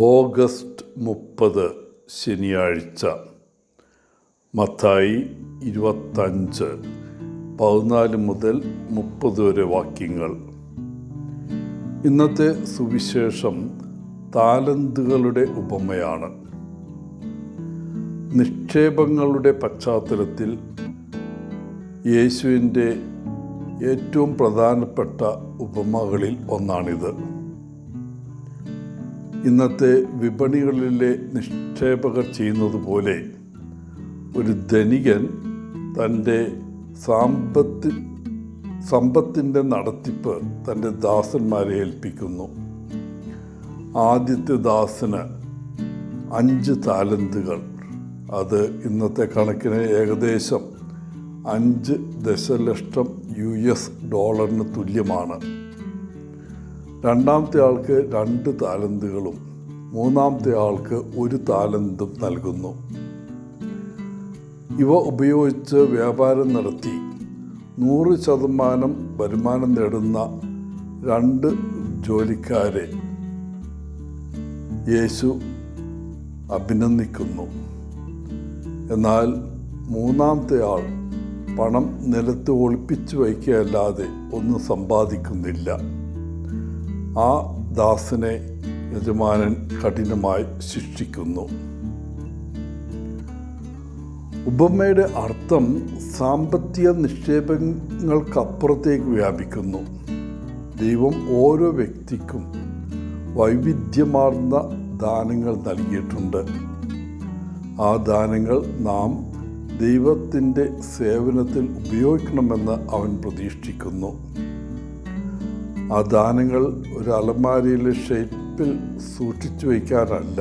August 30 ശനിയാഴ്ച. മത്തായി 25:14 മുതൽ 30 വരെ വാക്യങ്ങൾ. ഇന്നത്തെ സുവിശേഷം താലന്തുകളുടെ ഉപമയാണ്. നിക്ഷേപങ്ങളുടെ പശ്ചാത്തലത്തിൽ യേശുവിൻ്റെ ഏറ്റവും പ്രധാനപ്പെട്ട ഉപമകളിൽ ഒന്നാണിത്. ഇന്നത്തെ വിപണികളിലെ നിക്ഷേപകർ ചെയ്യുന്നത് പോലെ ഒരു ധനികൻ തൻ്റെ സമ്പത്തിൻ്റെ നടത്തിപ്പ് തൻ്റെ ദാസന്മാരെ ഏൽപ്പിക്കുന്നു. ആദ്യത്തെ ദാസന് 5 താലന്തുകൾ, അത് ഇന്നത്തെ കണക്കിന് ഏകദേശം 5 ദശലക്ഷം US ഡോളറിന് തുല്യമാണ്. രണ്ടാമത്തെ ആൾക്ക് 2 താലന്തുകളും മൂന്നാമത്തെ ആൾക്ക് 1 താലന്തും നൽകുന്നു. ഇവ ഉപയോഗിച്ച് വ്യാപാരം നടത്തി 100% വരുമാനം നേടുന്ന 2 ജോലിക്കാരെ യേശു അഭിനന്ദിക്കുന്നു. എന്നാൽ മൂന്നാമത്തെ ആൾ പണം നിലത്ത് ഒളിപ്പിച്ചു വയ്ക്കുകയല്ലാതെ ഒന്നും സമ്പാദിക്കുന്നില്ല. ആ ദാസനെ യജമാനൻ കഠിനമായി ശിക്ഷിക്കുന്നു. ഉപമയുടെ അർത്ഥം സാമ്പത്തിക നിക്ഷേപങ്ങൾക്കപ്പുറത്തേക്ക് വ്യാപിക്കുന്നു. ദൈവം ഓരോ വ്യക്തിക്കും വൈവിധ്യമാർന്ന ദാനങ്ങൾ നൽകിയിട്ടുണ്ട്. ആ ദാനങ്ങൾ നാം ദൈവത്തിൻ്റെ സേവനത്തിൽ ഉപയോഗിക്കണമെന്ന് അവൻ പ്രതീക്ഷിക്കുന്നു. ആ ദാനങ്ങൾ ഒരു അലമാരയിലെ ഷെൽഫിൽ സൂക്ഷിച്ചു വയ്ക്കാനല്ല.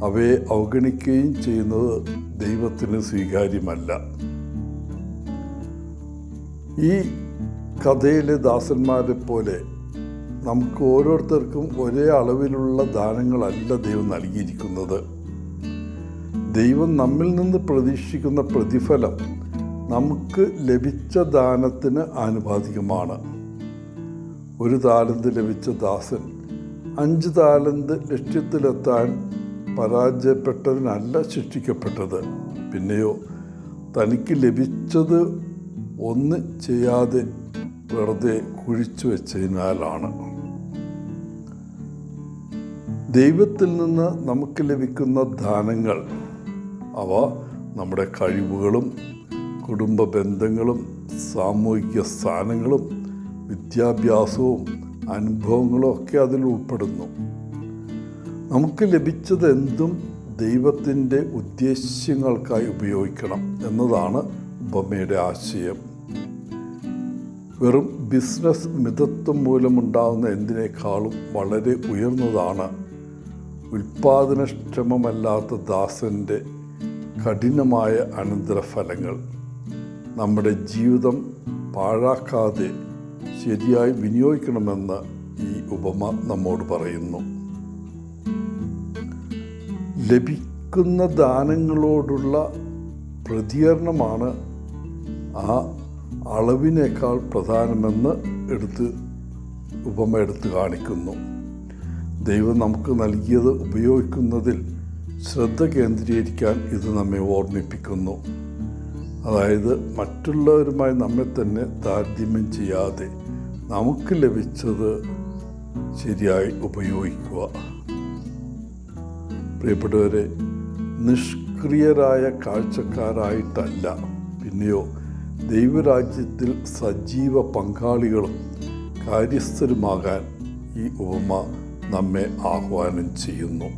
അവയെ അവഗണിക്കുകയും ചെയ്യുന്നത് ദൈവത്തിന് സ്വീകാര്യമല്ല. ഈ കഥയിലെ ദാസന്മാരെ പോലെ നമുക്ക് ഓരോരുത്തർക്കും ഒരേ അളവിലുള്ള ദാനങ്ങളല്ല ദൈവം നൽകിയിരിക്കുന്നത്. ദൈവം നമ്മിൽ നിന്ന് പ്രതീക്ഷിക്കുന്ന പ്രതിഫലം നമുക്ക് ലഭിച്ച ദാനത്തിന് ആനുപാതികമാണ്. 1 താലന്ത് ലഭിച്ച ദാസൻ 5 താലന്ത് ലക്ഷ്യത്തിലെത്താൻ പരാജയപ്പെട്ടതിനല്ല ശിക്ഷിക്കപ്പെട്ടത്. പിന്നെയോ തനിക്ക് ലഭിച്ചത് ഒന്നും ചെയ്യാതെ വെറുതെ കുഴിച്ചു വെച്ചതിനാലാണ്. ദൈവത്തിൽ നിന്ന് നമുക്ക് ലഭിക്കുന്ന ദാനങ്ങൾ, അവ നമ്മുടെ കഴിവുകളും കുടുംബ ബന്ധങ്ങളും സാമൂഹിക സ്ഥാനങ്ങളും വിദ്യാഭ്യാസവും അനുഭവങ്ങളും ഒക്കെ അതിൽ ഉൾപ്പെടുന്നു. നമുക്ക് ലഭിച്ചത് എന്തും ദൈവത്തിൻ്റെ ഉദ്ദേശ്യങ്ങൾക്കായി ഉപയോഗിക്കണം എന്നതാണ് ഉപമയുടെ ആശയം. വെറും ബിസിനസ് മിതത്വം മൂലമുണ്ടാകുന്ന എന്തിനേക്കാളും വളരെ ഉയർന്നതാണ് ഉൽപാദനക്ഷമമല്ലാത്ത ദാസൻ്റെ കഠിനമായ അനന്തരഫലങ്ങൾ. നമ്മുടെ ജീവിതം പാഴാക്കാതെ ശരിയായി വിനിയോഗിക്കണമെന്ന് ഈ ഉപമ നമ്മോട് പറയുന്നു. ലഭിക്കുന്ന ദാനങ്ങളോടുള്ള പ്രതികരണമാണ് ആ അളവിനേക്കാൾ പ്രധാനമെന്ന് ഉപമ എടുത്ത് കാണിക്കുന്നു. ദൈവം നമുക്ക് നൽകിയത് ഉപയോഗിക്കുന്നതിൽ ശ്രദ്ധ കേന്ദ്രീകരിക്കാൻ ഇത് നമ്മെ ഓർമ്മിപ്പിക്കുന്നു. അതായത് മറ്റുള്ളവരുമായി നമ്മെ തന്നെ താരതമ്യം ചെയ്യാതെ നമുക്ക് ലഭിച്ചത് ശരിയായി ഉപയോഗിക്കുക. പ്രിയപ്പെട്ടവരെ, നിഷ്ക്രിയരായ കാഴ്ചക്കാരായിട്ടല്ല, പിന്നെയോ ദൈവരാജ്യത്തിൽ സജീവ പങ്കാളികളും കാര്യസ്ഥരുമാകാൻ ഈ ഉപമ നമ്മെ ആഹ്വാനം ചെയ്യുന്നു.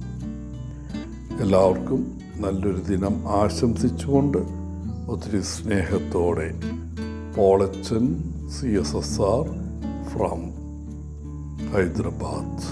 എല്ലാവർക്കും നല്ലൊരു ദിനം ആശംസിച്ചുകൊണ്ട് ഒത്തിരി സ്നേഹത്തോടെ പോളച്ചൻ CSSR ഫ്രം ഹൈദരാബാദ്.